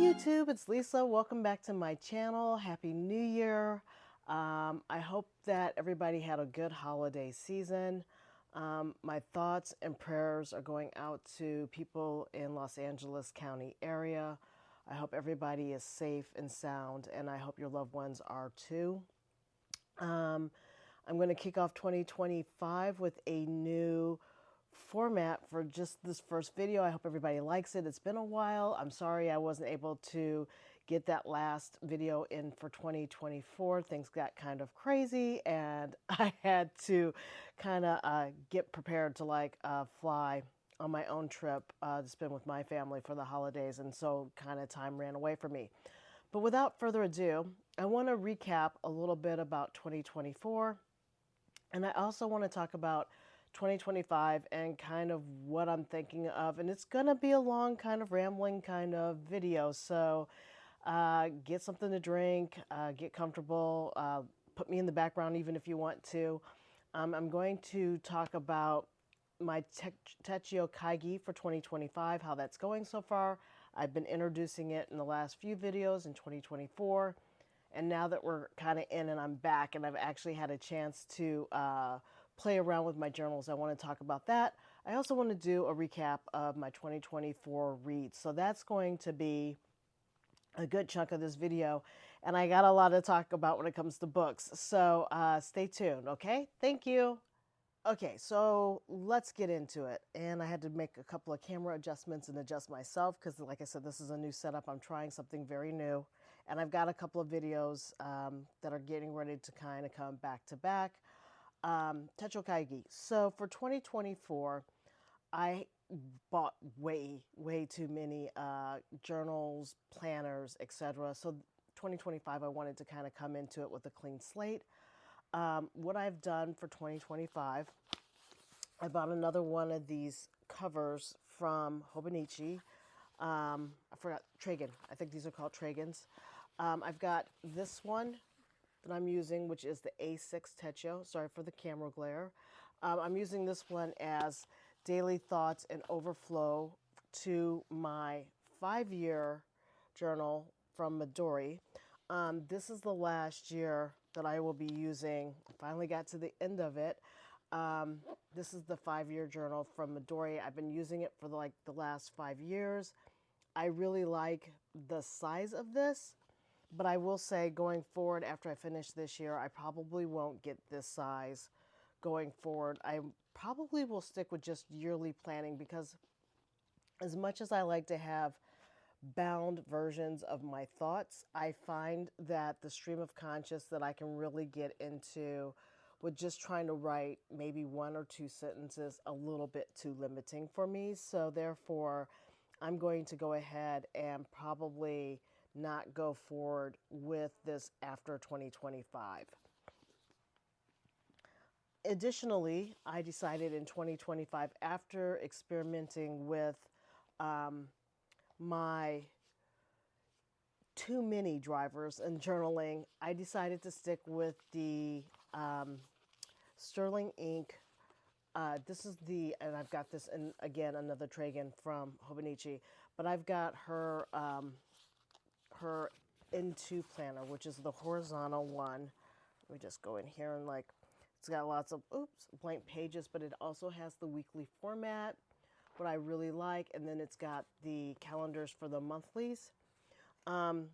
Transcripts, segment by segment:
YouTube, it's Lisa. Welcome back to my channel. Happy New Year. I hope that everybody had a good holiday season. My thoughts and prayers are going out to people in Los Angeles County area. I hope everybody is safe and sound, and I hope your loved ones are too. I'm going to kick off 2025 with a new format for just this first video. I hope everybody likes it. It's been a while. I'm sorry I wasn't able to get that last video in for 2024. Things got kind of crazy and I had to kind of get prepared to fly on my own trip to spend with my family for the holidays, and so kind of time ran away from me. But without further ado, I want to recap a little bit about 2024, and I also want to talk about 2025 and kind of what I'm thinking of. And it's going to be a long, kind of rambling kind of video. So get something to drink, get comfortable, put me in the background even if you want to. I'm going to talk about my Techo Kagi for 2025, how that's going so far. I've been introducing it in the last few videos in 2024. And now that we're kind of in and I'm back and I've actually had a chance to play around with my journals, I want to talk about that. I also want to do a recap of my 2024 reads. So that's going to be a good chunk of this video. And I got a lot to talk about when it comes to books. So stay tuned, okay? Thank you. Okay, so let's get into it. And I had to make a couple of camera adjustments and adjust myself because, like I said, this is a new setup. I'm trying something very new. And I've got a couple of videos that are getting ready to kind of come back to back. Techo Kagi. So for 2024, I bought way too many journals, planners, etc. So 2025, I wanted to kind of come into it with a clean slate. What I've done for 2025, I bought another one of these covers from Hobonichi. I forgot, Tragan. I think these are called Tragans. I've got this one that I'm using, which is the A6 Techo. Sorry for the camera glare. I'm using this one as daily thoughts and overflow to my 5-year journal from Midori. This is the last year that I will be using. I finally got to the end of it. This is the 5-year journal from Midori. I've been using it for the last 5 years. I really like the size of this, but I will say going forward, after I finish this year, I probably won't get this size going forward. I probably will stick with just yearly planning because as much as I like to have bound versions of my thoughts, I find that the stream of conscious that I can really get into with just trying to write maybe 1 or 2 sentences a little bit too limiting for me. So therefore, I'm going to go ahead and probably not go forward with this after 2025. Additionally, I decided in 2025, after experimenting with my too many drivers and journaling, I decided to stick with the Sterling ink. This is and I've got this in, again, another Tragan from Hobonichi, but I've got her her N2 planner, which is the horizontal one. Let me just go in here and it's got lots of, blank pages, but it also has the weekly format, what I really like, and then it's got the calendars for the monthlies. And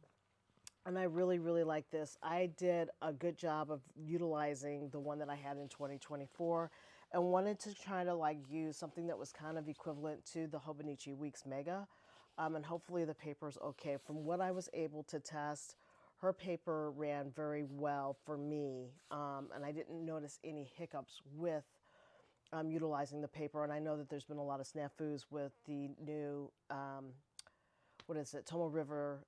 I really like this. I did a good job of utilizing the one that I had in 2024 and wanted to try to use something that was kind of equivalent to the Hobonichi Weeks Mega. And hopefully the paper is okay. From what I was able to test, her paper ran very well for me. And I didn't notice any hiccups with utilizing the paper. And I know that there's been a lot of snafus with the new, Tomo River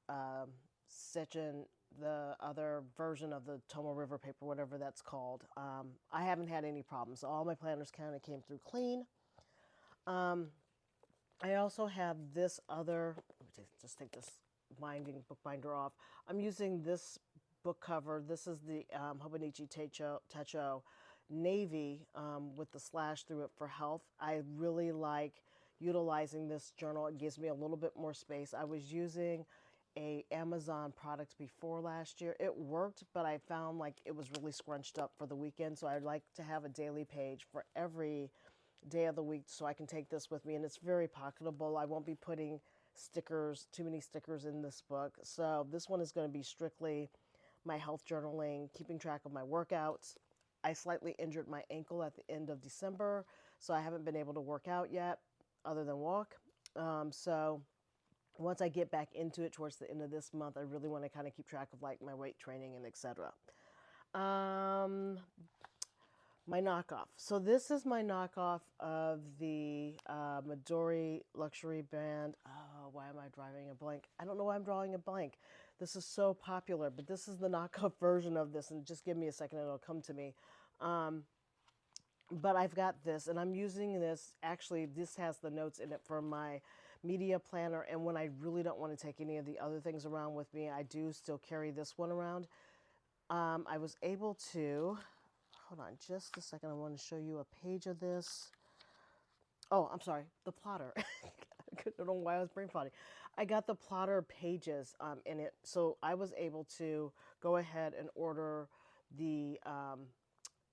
Sechen, the other version of the Tomo River paper, whatever that's called. I haven't had any problems. All my planners kind of came through clean. I also have this other, let me just take this bookbinder off. I'm using this book cover. This is the Hobonichi Techo Navy with the slash through it for health. I really like utilizing this journal. It gives me a little bit more space. I was using a Amazon product before last year. It worked, but I found like it was really scrunched up for the weekend. So I'd like to have a daily page for every day of the week so I can take this with me. And it's very pocketable. I won't be putting stickers, too many stickers in this book. So this one is going to be strictly my health journaling, keeping track of my workouts. I slightly injured my ankle at the end of December, so I haven't been able to work out yet other than walk. So once I get back into it towards the end of this month, I really want to kind of keep track of like my weight training and etc. Um, my knockoff. So this is my knockoff of the Midori luxury brand. Oh, why am I drawing a blank? I don't know why I'm drawing a blank. This is so popular, but this is the knockoff version of this, and just give me a second and it'll come to me. Um, but I've got this, and I'm using this. Actually, this has the notes in it for my media planner, and when I really don't want to take any of the other things around with me, I do still carry this one around. I was able to, hold on just a second, I want to show you a page of this. Oh, I'm sorry, the plotter. I don't know why I was brain plotting. I got the plotter pages in it, so I was able to go ahead and order the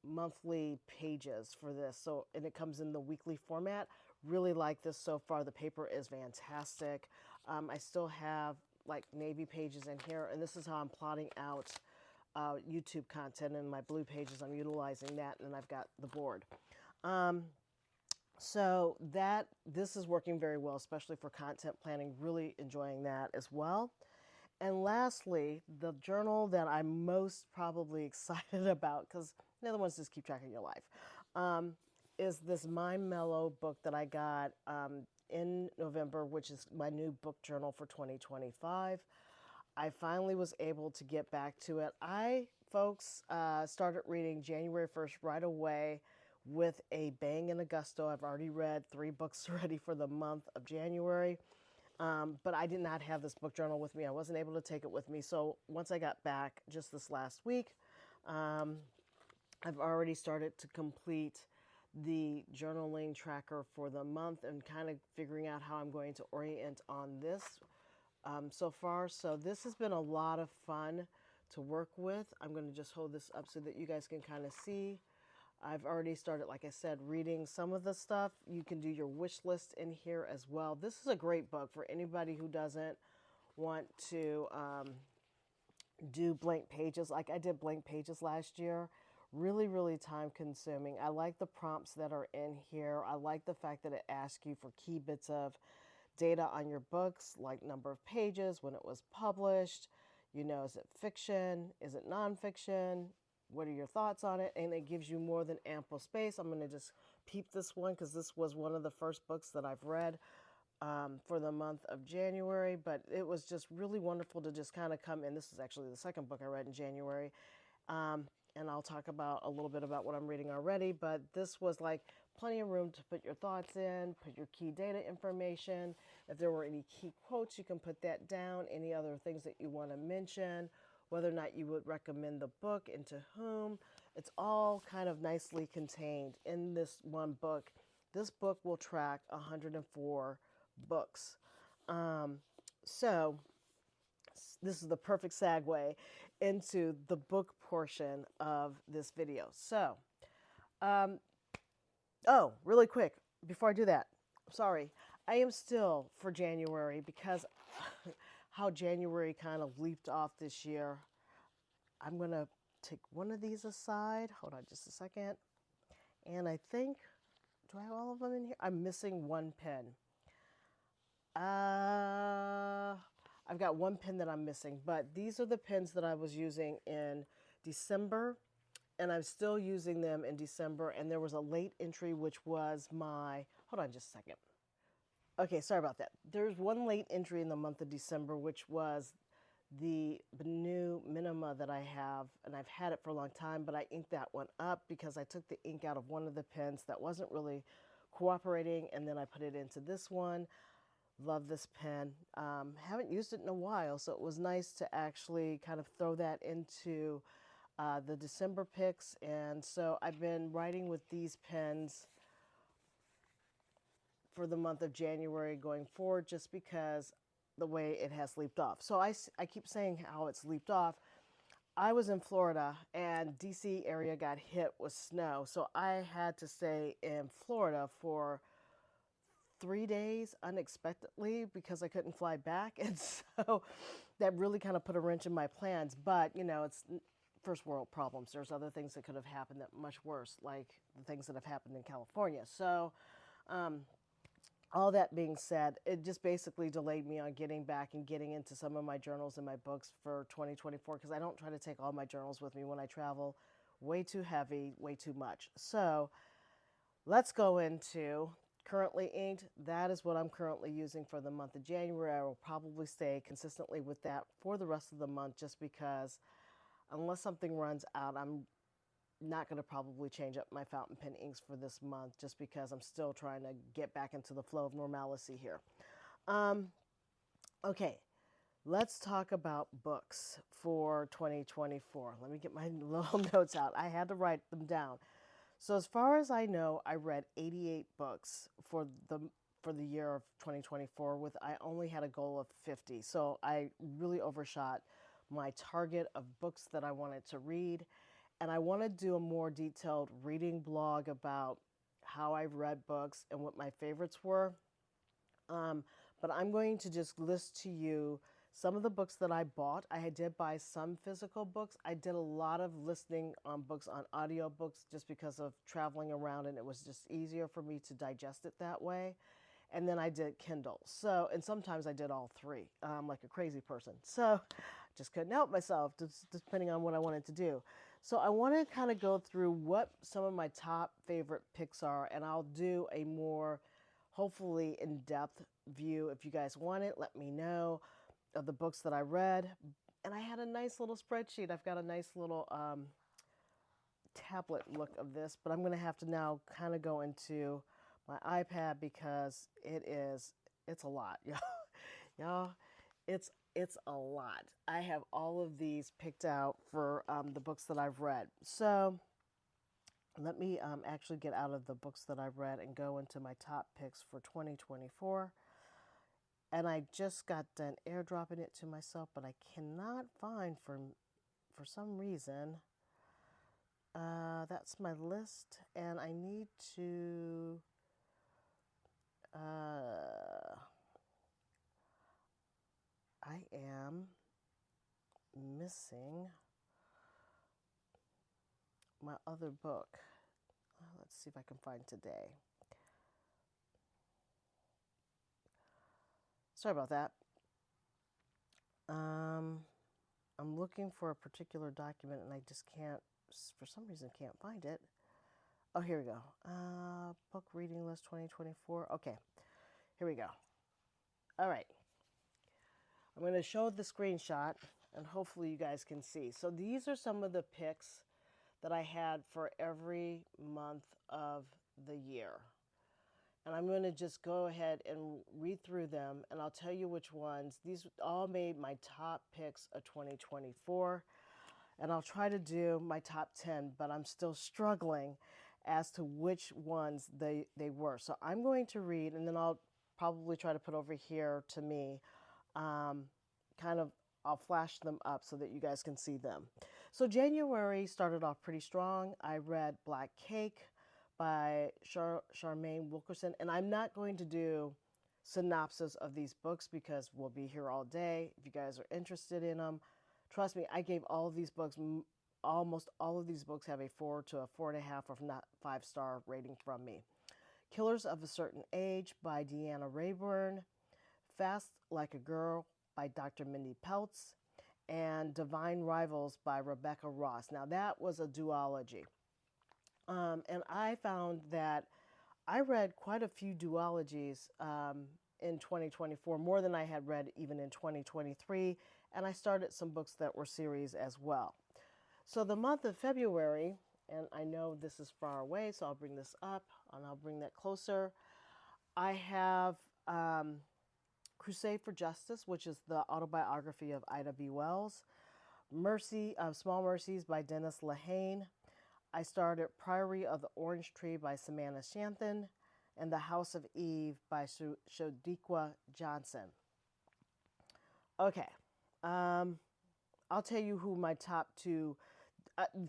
monthly pages for this. So, and it comes in the weekly format. Really like this so far. The paper is fantastic. I still have like navy pages in here, and this is how I'm plotting out YouTube content. And my blue pages, I'm utilizing that, and then I've got the board. So this is working very well, especially for content planning. Really enjoying that as well. And lastly, the journal that I'm most probably excited about, because the other ones just keep track of your life, is this My Mellow book that I got in November, which is my new book journal for 2025. I finally was able to get back to it. Folks, started reading January 1st right away with a bang and a gusto. I've already read 3 books already for the month of January. But I did not have this book journal with me. I wasn't able to take it with me. So once I got back just this last week, I've already started to complete the journaling tracker for the month and kind of figuring out how I'm going to orient on this so far. So this has been a lot of fun to work with. I'm going to just hold this up so that you guys can kind of see. I've already started, like I said, reading some of the stuff. You can do your wish list in here as well. This is a great book for anybody who doesn't want to do blank pages. Like I did blank pages last year. Really, really time consuming. I like the prompts that are in here. I like the fact that it asks you for key bits of data on your books, like number of pages, when it was published. You know, is it fiction? Is it nonfiction? What are your thoughts on it? And it gives you more than ample space. I'm going to just peep this one because this was one of the first books that I've read for the month of January. But it was just really wonderful to just kind of come in. This is actually the second book I read in January. And I'll talk about a little bit about what I'm reading already. But this was like plenty of room to put your thoughts in, put your key data information. If there were any key quotes, you can put that down. Any other things that you want to mention, whether or not you would recommend the book and to whom. It's all kind of nicely contained in this one book. This book will track 104 books. So this is the perfect segue into the book portion of this video. So, oh, really quick, before I do that, sorry, I am still for January because how January kind of leaped off this year. I'm going to take one of these aside. Hold on just a second. And I think, do I have all of them in here? I'm missing one pen. I've got one pen that I'm missing, but these are the pens that I was using in December, and I'm still using them in December. And there was a late entry, which was my, hold on just a second. Okay, sorry about that. There's one late entry in the month of December, which was the new Minima that I have, and I've had it for a long time, but I inked that one up because I took the ink out of one of the pens that wasn't really cooperating, and then I put it into this one. Love this pen. Haven't used it in a while, so it was nice to actually kind of throw that into the December picks. And so I've been writing with these pens for the month of January going forward, just because the way it has leaped off. So I keep saying how it's leaped off. I was in Florida and DC area got hit with snow. So I had to stay in Florida for 3 days unexpectedly because I couldn't fly back. And so that really kind of put a wrench in my plans. But, you know, it's first world problems. There's other things that could have happened that much worse, like the things that have happened in California. So, all that being said, it just basically delayed me on getting back and getting into some of my journals and my books for 2024 because I don't try to take all my journals with me when I travel. Way too heavy, way too much. So let's go into currently inked. That is what I'm currently using for the month of January. I will probably stay consistently with that for the rest of the month just because unless something runs out, I'm not going to probably change up my fountain pen inks for this month just because I'm still trying to get back into the flow of normalcy here. Okay, let's talk about books for 2024. Let me get my little notes out. I had to write them down. So as far as I know, I read 88 books for the year of 2024 with I only had a goal of 50. So I really overshot my target of books that I wanted to read. And I want to do a more detailed reading blog about how I've read books and what my favorites were. But I'm going to just list to you some of the books that I bought. I did buy some physical books. I did a lot of listening on books on audiobooks just because of traveling around and it was just easier for me to digest it that way. And then I did Kindle. So, and sometimes I did all three, like a crazy person. So just couldn't help myself, just depending on what I wanted to do. So I want to kind of go through what some of my top favorite picks are, and I'll do a more, hopefully, in-depth view. If you guys want it, let me know of the books that I read. And I had a nice little spreadsheet. I've got a nice little tablet look of this, but I'm going to have to now kind of go into my iPad because it's a lot, y'all. Y'all, it's a lot. I have all of these picked out for the books that I've read. So let me actually get out of the books that I've read and go into my top picks for 2024. And I just got done airdropping it to myself, but I cannot find for some reason. That's my list, and I need to. I am missing my other book. Let's see if I can find today. Sorry about that. I'm looking for a particular document and I just can't, for some reason, can't find it. Oh, here we go. Book reading list 2024. Okay, here we go. All right. I'm going to show the screenshot and hopefully you guys can see. So these are some of the picks that I had for every month of the year. And I'm going to just go ahead and read through them and I'll tell you which ones. These all made my top picks of 2024. And I'll try to do my top 10, but I'm still struggling as to which ones they were. So I'm going to read and then I'll probably try to put over here to me I'll flash them up so that you guys can see them. So January started off pretty strong. I read Black Cake by Charmaine Wilkerson, and I'm not going to do synopsis of these books because we'll be here all day. If you guys are interested in them, trust me, I gave all of these books, almost all of these books have a 4 to a 4.5 or not 5-star rating from me. Killers of a Certain Age by Deanna Rayburn, Fast Like a Girl by Dr. Mindy Peltz, and Divine Rivals by Rebecca Ross. Now that was a duology. And I found that I read quite a few duologies in 2024, more than I had read even in 2023, and I started some books that were series as well. So the month of February, and I know this is far away, so I'll bring this up and I'll bring that closer. I have Crusade for Justice, which is the autobiography of Ida B. Wells. Small Mercies by Dennis Lehane. I started Priory of the Orange Tree by Samantha Shanthan, and The House of Eve by Shodiqua Johnson. Okay. Um, I'll tell you who my top two.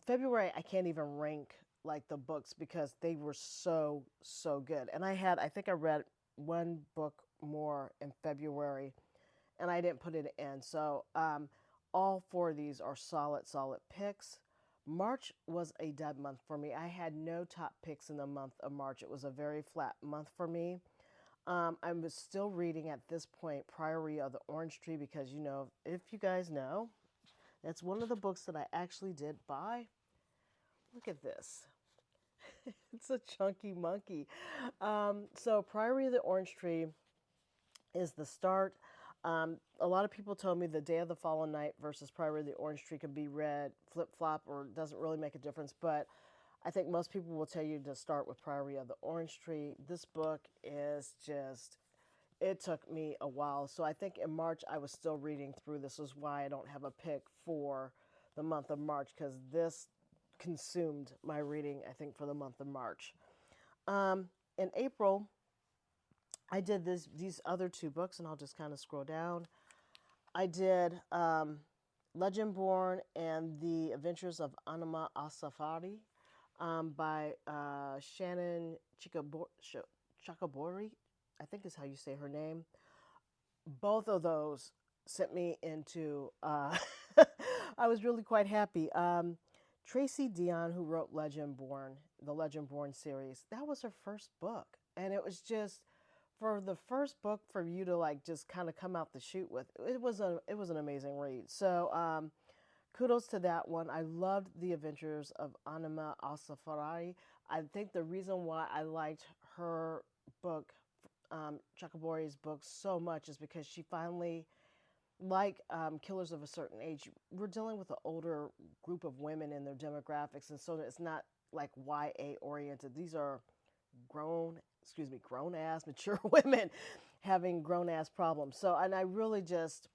February, I can't even rank like the books because they were so good. And I think I read one book more in February, and I didn't put it in. So all four of these are solid picks. March was a dead month for me. I had no top picks in the month of March. It was a very flat month for me. I was still reading at this point Priory of the Orange Tree because, if you guys know, that's one of the books that I actually did buy. Look at this. It's a chunky monkey. So, Priory of the Orange Tree is the start. A lot of people told me The Day of the Fallen Night versus Priory of the Orange Tree can be read flip flop or doesn't really make a difference, but I think most people will tell you to start with Priory of the Orange Tree. This book is just, it took me a while. So I think in March I was still reading through. This is why I don't have a pick for the month of March because this consumed my reading, I think, for the month of March. In April, I did these other two books, and I'll just kind of scroll down. I did Legendborn and the Adventures of Anima Asafari by Shannon Chakabori, I think is how you say her name. Both of those sent me into, I was really quite happy. Tracy Dion, who wrote Legendborn, the Legendborn series, that was her first book. And it was just, for the first book for you to like just kind of come out the chute with, it was an amazing read. So kudos to that one. I loved The Adventures of Anima Asafari. I think the reason why I liked her book, Chakabori's book, so much is because she finally, like Killers of a Certain Age, we're dealing with an older group of women in their demographics, and so it's not like YA oriented. These are grown ass, mature women having grown ass problems. So, and I really just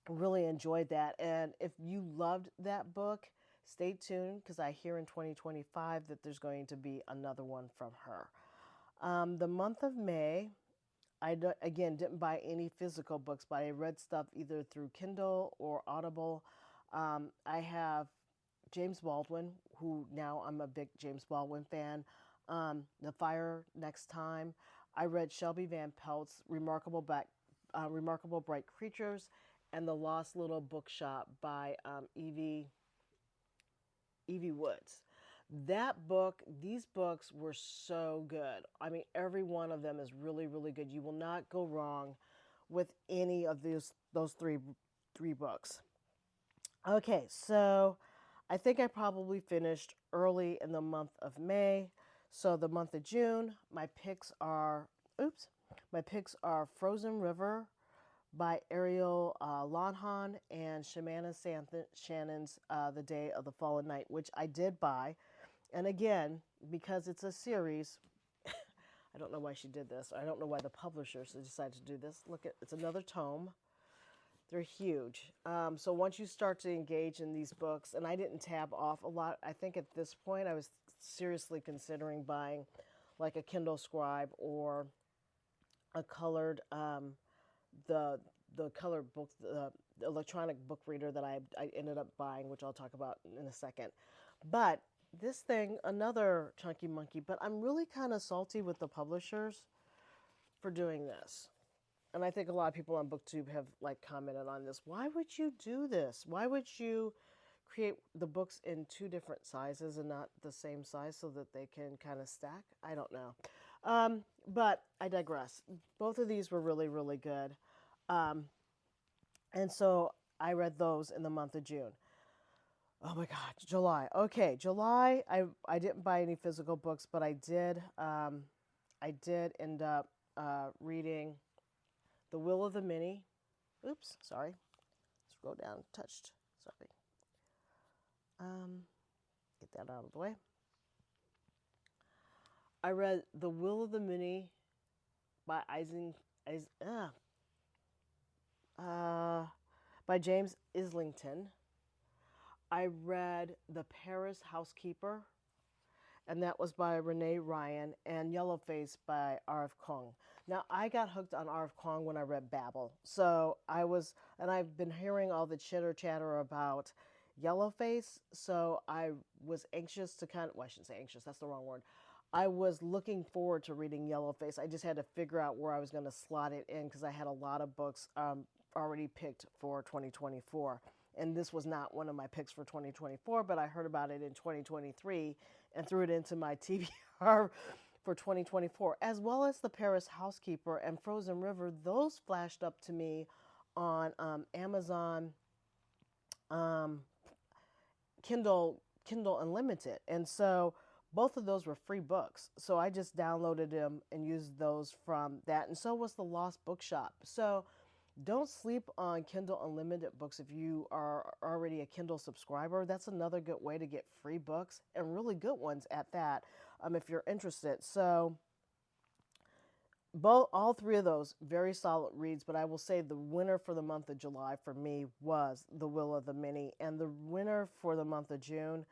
really enjoyed that. And if you loved that book, stay tuned because I hear in 2025 that there's going to be another one from her. The month of May, again didn't buy any physical books, but I read stuff either through Kindle or Audible. I have James Baldwin, who now I'm a big James Baldwin fan. The Fire Next Time. I read Shelby Van Pelt's Remarkable Bright Creatures, and The Lost Little Bookshop by Evie Woods. That book, these books were so good. I mean, every one of them is really good. You will not go wrong with any of those three books. Okay, so I think I probably finished early in the month of May. So the month of June, my picks are Frozen River by Ariel Lonhan and Shannon's The Day of the Fallen Night, which I did buy. And again, because it's a series, I don't know why she did this. I don't know why the publishers decided to do this. Look, it's another tome. They're huge. So once you start to engage in these books, and I didn't tab off a lot, I think at this point I was seriously considering buying like a Kindle Scribe or a colored, the colored book, the electronic book reader that I ended up buying, which I'll talk about in a second. But this thing, another chunky monkey, but I'm really kind of salty with the publishers for doing this. And I think a lot of people on BookTube have like commented on this. Why would you do this? Why would you create the books in two different sizes and not the same size so that they can kind of stack? I don't know. But I digress. Both of these were really good. And so I read those in the month of June. Oh my God, July. Okay, July. I didn't buy any physical books, but I did end up reading The Will of the Many. Oops, sorry. Scroll down, touched. Sorry. Get that out of the way. I read The Will of the Many by by James Islington. I read The Paris Housekeeper, and that was by Renee Ryan, and Yellowface by R.F. Kuang. Now, I got hooked on R.F. Kuang when I read Babel. So and I've been hearing all the chitter chatter about Yellowface. So I was anxious to well, I shouldn't say anxious, that's the wrong word. I was looking forward to reading Yellowface. I just had to figure out where I was going to slot it in because I had a lot of books already picked for 2024. And this was not one of my picks for 2024, but I heard about it in 2023 and threw it into my TBR for 2024, as well as The Paris Housekeeper and Frozen River. Those flashed up to me on Amazon um, Kindle Unlimited, and so both of those were free books. So I just downloaded them and used those from that, and so was the Lost Bookshop. So don't sleep on Kindle Unlimited books if you are already a Kindle subscriber. That's another good way to get free books, and really good ones at that, if you're interested. So all three of those very solid reads, but I will say the winner for the month of July for me was The Will of the Many, and the winner for the month of June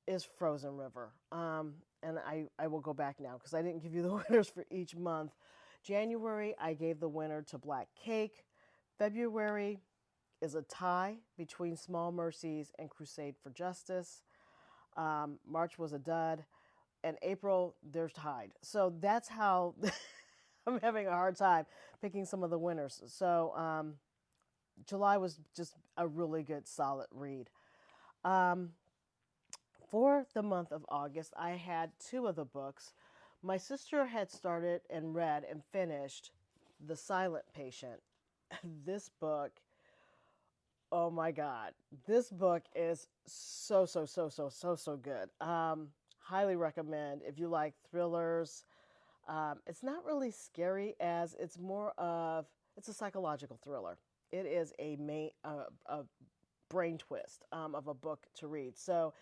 is Frozen River. And I will go back now because I didn't give you the winners for each month. January, I gave the winner to Black Cake. February is a tie between Small Mercies and Crusade for Justice. March was a dud. And April, they're tied. So that's how I'm having a hard time picking some of the winners. So July was just a really good, solid read. For the month of August, I had two of the books. My sister had started and read and finished The Silent Patient. This book, oh my God, this book is so good. Highly recommend if you like thrillers. It's not really scary as it's it's a psychological thriller. It is a brain twist of a book to read. So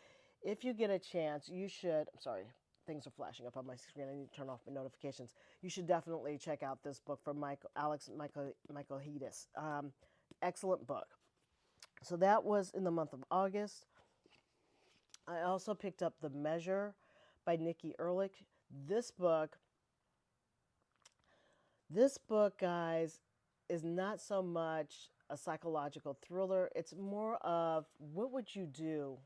if you get a chance, you should, I'm sorry, things are flashing up on my screen. I need to turn off my notifications. You should definitely check out this book from Michael Hedis. Excellent book. So that was in the month of August. I also picked up The Measure by Nikki Ehrlich. This book, guys, is not so much a psychological thriller. It's more of what would you do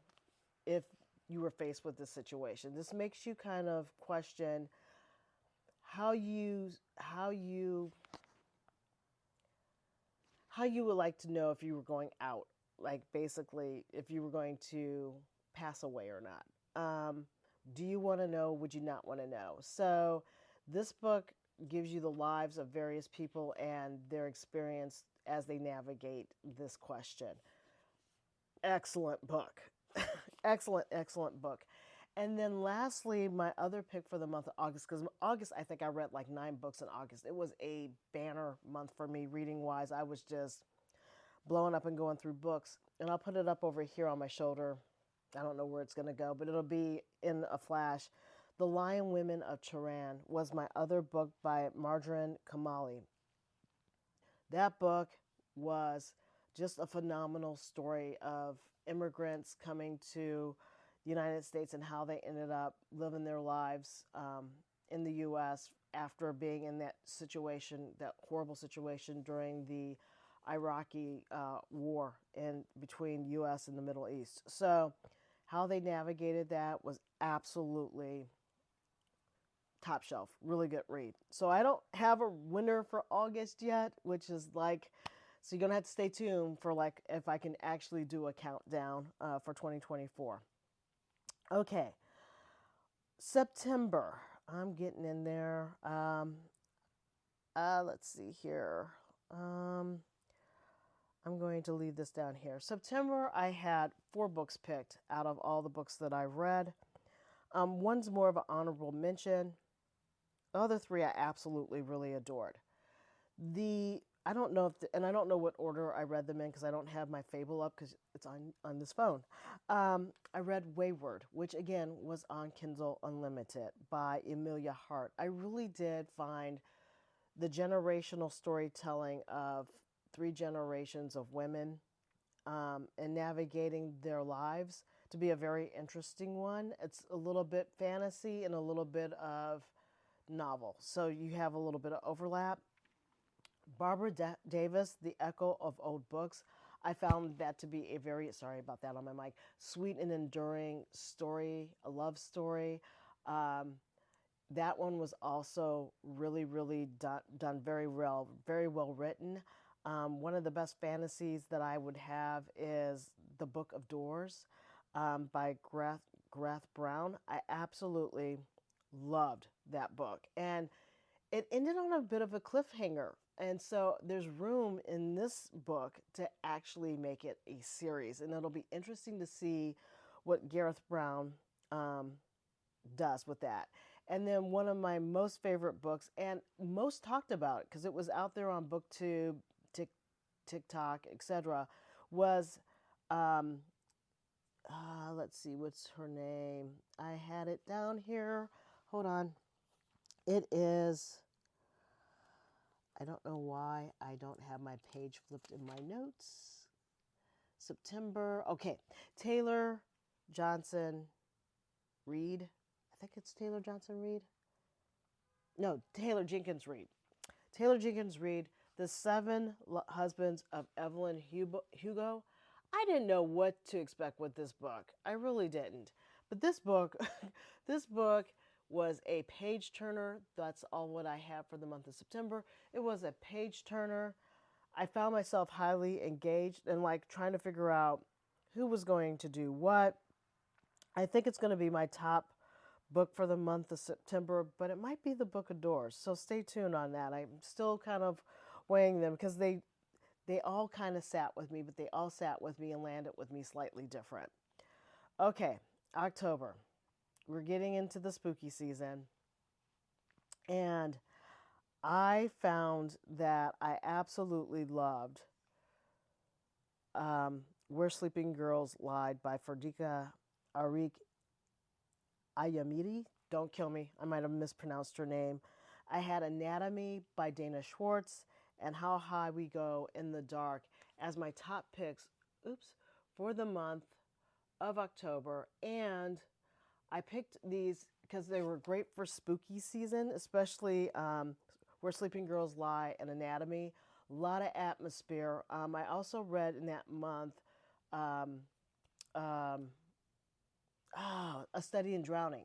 if you were faced with this situation. This makes you kind of question how you would like to know if you were going out, like basically if you were going to pass away or not. Do you want to know? Would you not want to know? So this book gives you the lives of various people and their experience as they navigate this question. Excellent book. Excellent book. And then lastly, my other pick for the month of August, because August, I think I read like 9 books in August. It was a banner month for me reading wise. I was just blowing up and going through books. And I'll put it up over here on my shoulder. I don't know where it's going to go, but it'll be in a flash. The Lion Women of Tehran was my other book by Marjorie Kamali. That book was just a phenomenal story of immigrants coming to the United States and how they ended up living their lives in the U.S. after being in that situation, that horrible situation during the Iraqi war between U.S. and the Middle East. So how they navigated that was absolutely top shelf. Really good read. So I don't have a winner for August yet, which is like, so you're going to have to stay tuned for like if I can actually do a countdown for 2024. Okay. September. I'm getting in there. Let's see here. I'm going to leave this down here. September, I had 4 books picked out of all the books that I've read. One's more of an honorable mention. The other 3 I absolutely really adored. I don't know and I don't know what order I read them in because I don't have my Fable up because it's on this phone. I read Wayward, which again was on Kindle Unlimited by Emilia Hart. I really did find the generational storytelling of 3 generations of women and navigating their lives to be a very interesting one. It's a little bit fantasy and a little bit of novel. So you have a little bit of overlap. Barbara Davis, The Echo of Old Books. I found that to be a very, sorry about that on my mic, sweet and enduring story, a love story. Um, that one was also really done very well written. One of the best fantasies that I would have is The Book of Doors by Garth Brown. I absolutely loved that book. And it ended on a bit of a cliffhanger. And so there's room in this book to actually make it a series. And it'll be interesting to see what Gareth Brown um, does with that. And then one of my most favorite books and most talked about because it was out there on BookTube, TikTok, etc., was um, let's see, what's her name? I had it down here. Hold on. It is. I don't know why I don't have my page flipped in my notes. September. Okay. Taylor Johnson Reed. I think it's Taylor Johnson Reed. No, Taylor Jenkins Reid. Taylor Jenkins Reid, The Seven Husbands of Evelyn Hugo. I didn't know what to expect with this book. I really didn't. But this book, this book was a page turner. That's all what I have for the month of September. It was a page turner. I found myself highly engaged and like trying to figure out who was going to do what. I think it's going to be my top book for the month of September, but it might be the Book of Doors. So stay tuned on that. I'm still kind of weighing them because they all kind of sat with me, but they all sat with me and landed with me slightly different. Okay, October. We're getting into the spooky season. And I found that I absolutely loved Where Sleeping Girls Lied by Ferdika Arik Ayamiri. Don't kill me. I might have mispronounced her name. I had Anatomy by Dana Schwartz and How High We Go in the Dark as my top picks, for the month of October. And I picked these because they were great for spooky season, especially Where Sleeping Girls Lie and Anatomy. A lot of atmosphere. I also read in that month um, um, A Study in Drowning.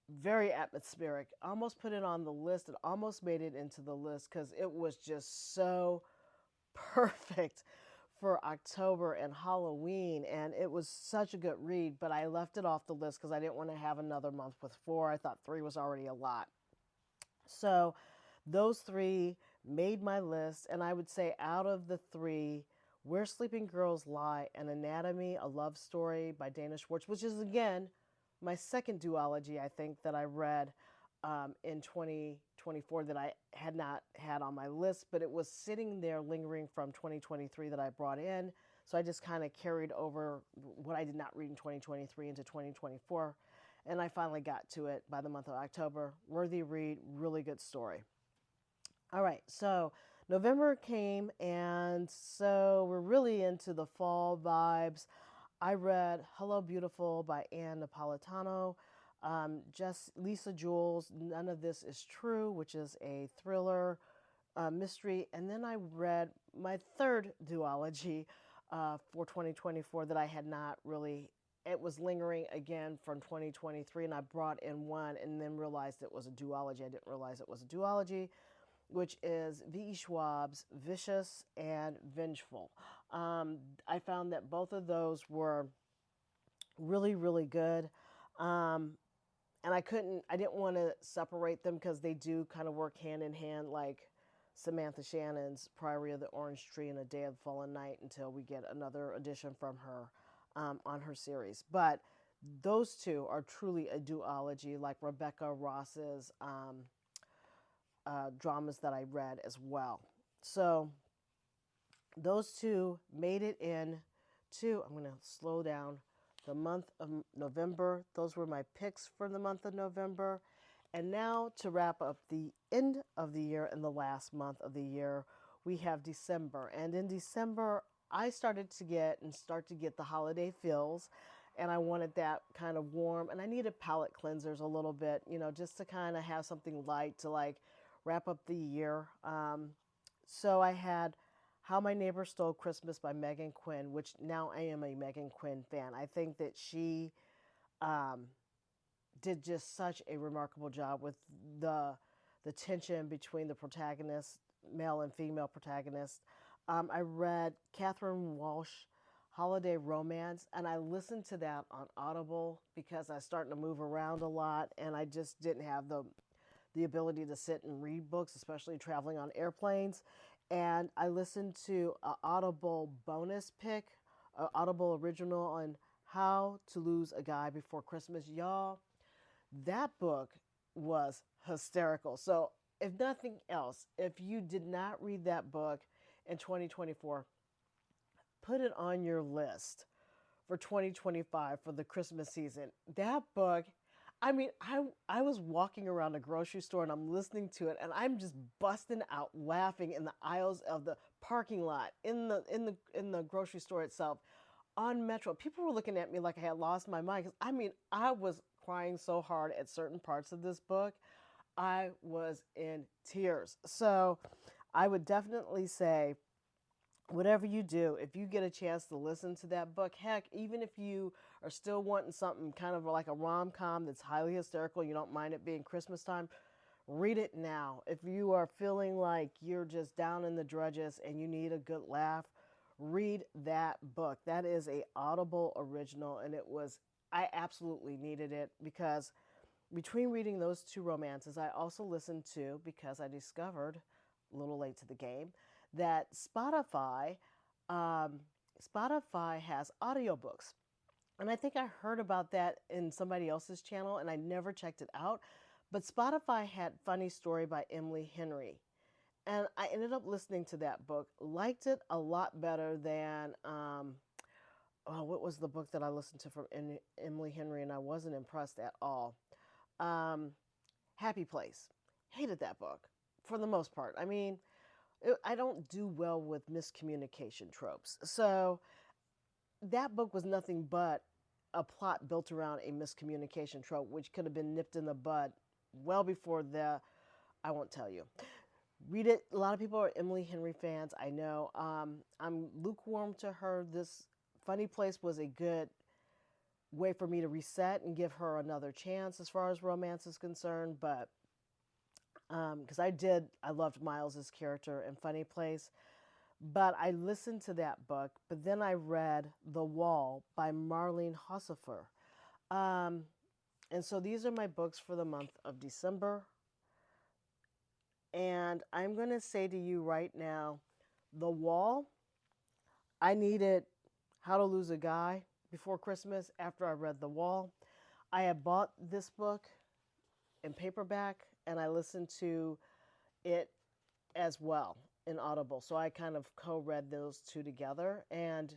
Very atmospheric. Almost put it on the list. It almost made it into the list because it was just so perfect for October and Halloween. And it was such a good read, but I left it off the list because I didn't want to have another month with 4. I thought 3 was already a lot. So those 3 made my list. And I would say out of the 3, Where Sleeping Girls Lie and Anatomy, A Love Story by Dana Schwartz, which is, again, my second duology, I think, that I read in 2024 that I had not had on my list, but it was sitting there lingering from 2023 that I brought in. So I just kind of carried over what I did not read in 2023 into 2024. And I finally got to it by the month of October. Worthy read, really good story. All right, so November came, and so we're really into the fall vibes. I read Hello Beautiful by Ann Napolitano, just Lisa Jules, None of This Is True, which is a thriller mystery. And then I read my third duology for 2024 that I had not really, it was lingering again from 2023, and I brought in one and then realized it was a duology. I didn't realize it was a duology, which is V.E. Schwab's Vicious and Vengeful. I found that both of those were really good. And I didn't want to separate them because they do kind of work hand in hand, like Samantha Shannon's Priory of the Orange Tree and A Day of the Fallen Night, until we get another edition from her on her series. But those 2 are truly a duology, like Rebecca Ross's dramas that I read as well. So those 2 made it in to, I'm going to slow down, the month of November. Those were my picks for the month of November. And now to wrap up the end of the year and the last month of the year, we have December. And in December, I start to get the holiday feels. and I wanted that kind of warm, and I needed palate cleansers a little bit, you know, just to kind of have something light to like wrap up the year. So I had How My Neighbor Stole Christmas by Megan Quinn, which now I am a Megan Quinn fan. I think that she um, did just such a remarkable job with the the tension between the protagonists, male and female protagonists. I read Catherine Walsh, Holiday Romance, and I listened to that on Audible because I was starting to move around a lot, and I just didn't have the ability to sit and read books, especially traveling on airplanes. And I listened to an Audible bonus pick, an Audible original on How to Lose a Guy Before Christmas. Y'all, that book was hysterical. So, if nothing else, if you did not read that book in 2024, put it on your list for 2025 for the Christmas season. That book, I mean, I was walking around a grocery store and I'm listening to it and I'm just busting out laughing in the aisles of the parking lot in the grocery store itself on Metro. People were looking at me like I had lost my mind, 'cause I mean, I was crying so hard at certain parts of this book. I was in tears. So, I would definitely say whatever you do, if you get a chance to listen to that book, heck, even if you are still wanting something kind of like a rom com that's highly hysterical, you don't mind it being Christmas time, read it now. If you are feeling like you're just down in the drudges and you need a good laugh, read that book. That is a Audible original, and I absolutely needed it because between reading those two romances, I also listened to, because I discovered a little late to the game, that um, Spotify has audiobooks. And I think I heard about that in somebody else's channel and I never checked it out. But Spotify had Funny Story by Emily Henry. And I ended up listening to that book, liked it a lot better than, oh, what was the book that I listened to from Emily Henry and I wasn't impressed at all? Um, Happy Place. Hated that book for the most part. I mean, I don't do well with miscommunication tropes. So that book was nothing but a plot built around a miscommunication trope, which could have been nipped in the bud well before I won't tell you. Read it. A lot of people are Emily Henry fans. I know. I'm lukewarm to her. This Funny Place was a good way for me to reset and give her another chance as far as romance is concerned. But because I loved Miles's character in Funny Place. But I listened to that book, but then I read The Wall by Marlene Hossiffer. Um, and so these are my books for the month of December. And I'm going to say to you right now, The Wall, I needed How to Lose a Guy Before Christmas after I read The Wall. I had bought this book in paperback and I listened to it as well in Audible. So I kind of co-read those two together. And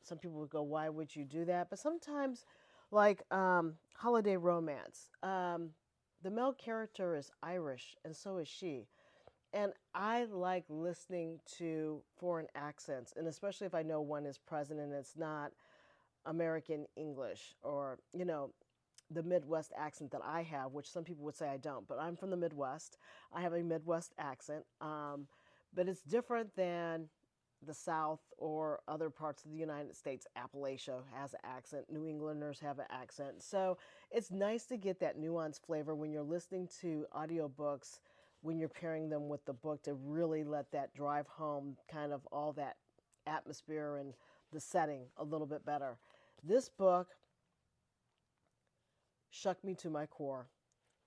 some people would go, why would you do that? But sometimes, like Holiday Romance, the male character is Irish, and so is she. And I like listening to foreign accents, and especially if I know one is present and it's not American English or, the Midwest accent that I have, which some people would say I don't, but I'm from the Midwest. I have a Midwest accent, but it's different than the South or other parts of the United States. Appalachia has an accent. New Englanders have an accent. So it's nice to get that nuanced flavor when you're listening to audiobooks, when you're pairing them with the book, to really let that drive home kind of all that atmosphere and the setting a little bit better. This book shook me to my core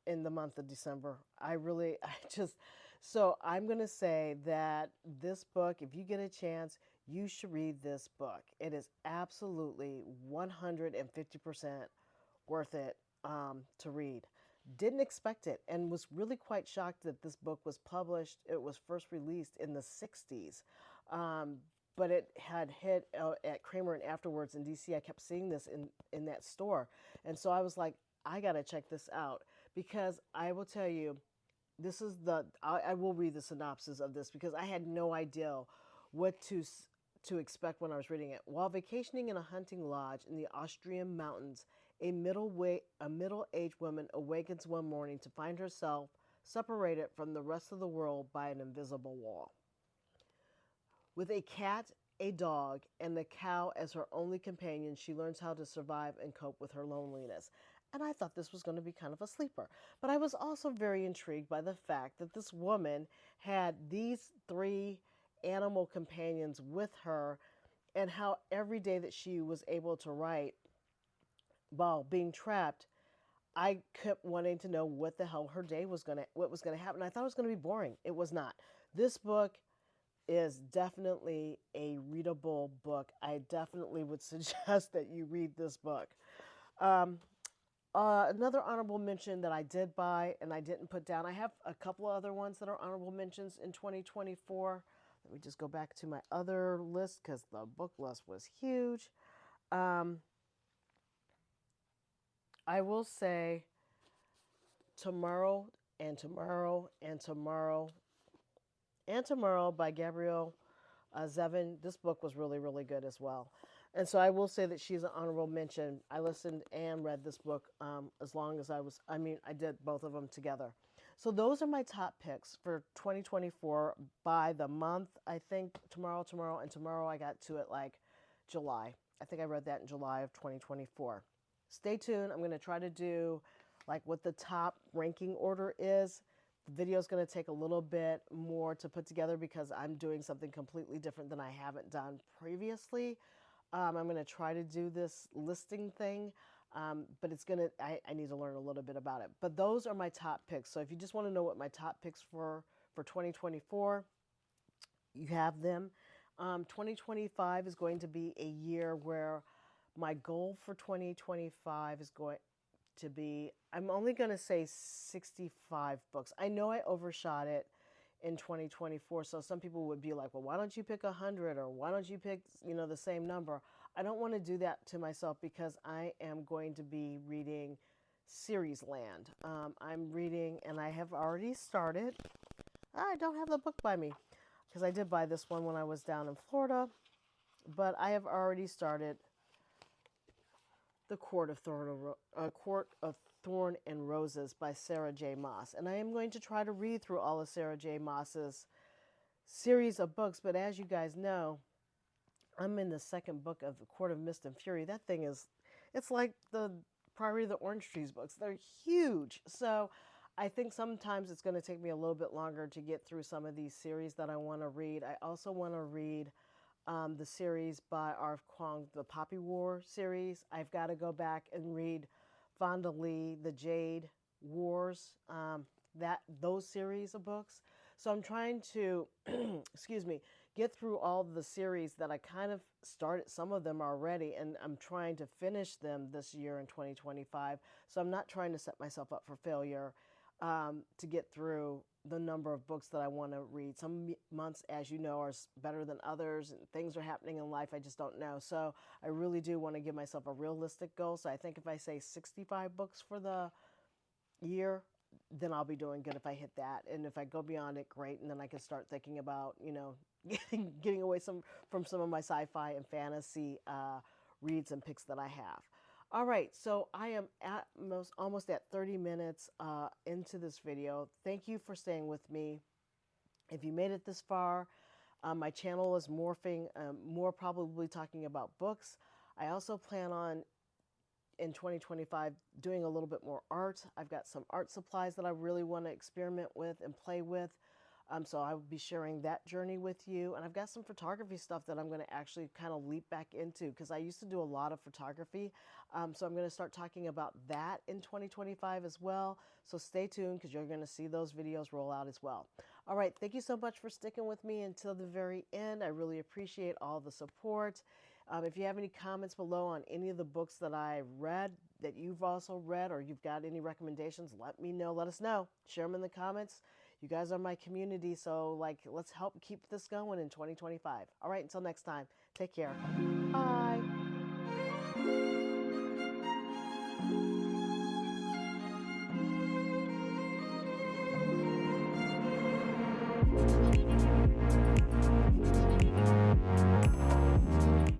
in the month of December. So I'm going to say that this book, if you get a chance, you should read this book. It is absolutely 150% worth it to read. Didn't expect it and was really quite shocked that this book was published. It was first released in the 60s. But it had hit at Kramer and Afterwards in DC. I kept seeing this in that store. And so I was like, I got to check this out, because I will tell you, this is I will read the synopsis of this because I had no idea what to to expect when I was reading it. While vacationing in a hunting lodge in the Austrian mountains, a middle-aged woman awakens one morning to find herself separated from the rest of the world by an invisible wall. With a cat, a dog, and the cow as her only companion, she learns how to survive and cope with her loneliness. And I thought this was going to be kind of a sleeper. But I was also very intrigued by the fact that this woman had these 3 animal companions with her, and how every day that she was able to write while being trapped, I kept wanting to know what the hell her day was what was gonna happen. I thought it was gonna be boring. It was not. This book is definitely a readable book. I definitely would suggest that you read this book. Um, Another honorable mention that I did buy and I didn't put down. I have a couple of other ones that are honorable mentions in 2024. Let me just go back to my other list because the book list was huge. I will say Tomorrow and Tomorrow and Tomorrow and Tomorrow by Gabrielle Zevin. This book was really, really good as well. And so I will say that she's an honorable mention. I listened and read this book as long as I did both of them together. So those are my top picks for 2024 by the month. I think Tomorrow, and Tomorrow I got to it like July. I think I read that in July of 2024. Stay tuned. I'm going to try to do like what the top ranking order is. The video is going to take a little bit more to put together because I'm doing something completely different than I haven't done previously. I'm going to try to do this listing thing, but I need to learn a little bit about it. But those are my top picks. So if you just want to know what my top picks for 2024, you have them. 2025 is going to be a year where my goal for 2025 is going to be, I'm only going to say 65 books. I know I overshot it in 2024. So some people would be like, well, why don't you pick 100 or why don't you pick, the same number? I don't want to do that to myself because I am going to be reading Series Land. I'm reading and I have already started. I don't have the book by me because I did buy this one when I was down in Florida, but I have already started The Court of Thorn and Roses by Sarah J. Maas. And I am going to try to read through all of Sarah J. Maas's series of books. But as you guys know, I'm in the second book of The Court of Mist and Fury. That thing it's like the Priory of the Orange Trees books. They're huge. So I think sometimes it's going to take me a little bit longer to get through some of these series that I want to read. I also want to read the series by R.F. Kuang, the Poppy War series. I've got to go back and read Fonda Lee, the Jade Wars, those series of books. So I'm trying to, get through all the series that I kind of started some of them already, and I'm trying to finish them this year in 2025. So I'm not trying to set myself up for failure to get through the number of books that I want to read. Some months, as you know, are better than others, and things are happening in life I just don't know. So I really do want to give myself a realistic goal. So I think if I say 65 books for the year, then I'll be doing good if I hit that. And if I go beyond it, great. And then I can start thinking about, getting away from some of my sci-fi and fantasy reads and picks that I have. All right, so I am almost at 30 minutes into this video. Thank you for staying with me. If you made it this far, my channel is morphing, more probably talking about books. I also plan on, in 2025, doing a little bit more art. I've got some art supplies that I really want to experiment with and play with. So I will be sharing that journey with you. And I've got some photography stuff that I'm going to actually kind of leap back into because I used to do a lot of photography. So I'm going to start talking about that in 2025 as well. So stay tuned because you're going to see those videos roll out as well. All right. Thank you so much for sticking with me until the very end. I really appreciate all the support. If you have any comments below on any of the books that I read, that you've also read, or you've got any recommendations, let me know. Let us know. Share them in the comments. You guys are my community, so let's help keep this going in 2025. All right, until next time, take care. Bye.